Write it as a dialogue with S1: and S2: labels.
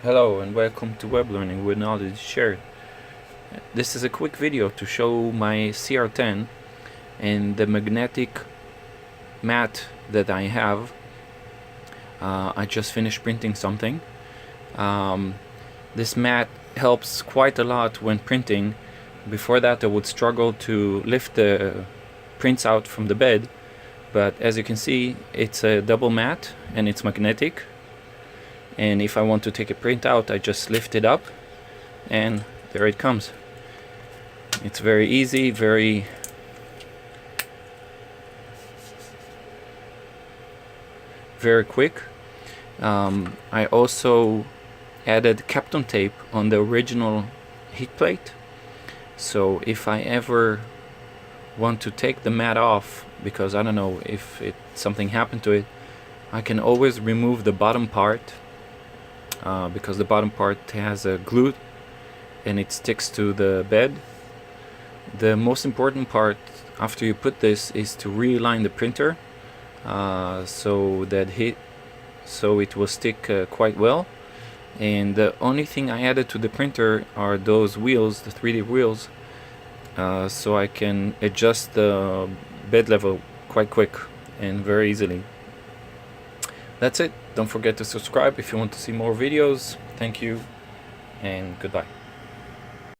S1: Hello and welcome to Web Learning with Knowledge Shared. This is a quick video to show my CR-10 and the magnetic mat that I have. I just finished printing something. This mat helps quite a lot when printing. Before that I would struggle to lift the prints out from the bed, but as you can see it's a double mat and it's magnetic. And if I want to take a print out, I just lift it up and there it comes. It's very easy, very quick. I also added Kapton tape on the original heat plate, so if I ever want to take the mat off, because I don't know if something happened to it, I can always remove the bottom part. Because the bottom part has a glue and it sticks to the bed. The most important part after you put this is to realign the printer so it will stick quite well. And the only thing I added to the printer are those wheels, the 3D wheels, so I can adjust the bed level quite quick and very easily. That's it. Don't forget to subscribe if you want to see more videos. Thank you and goodbye.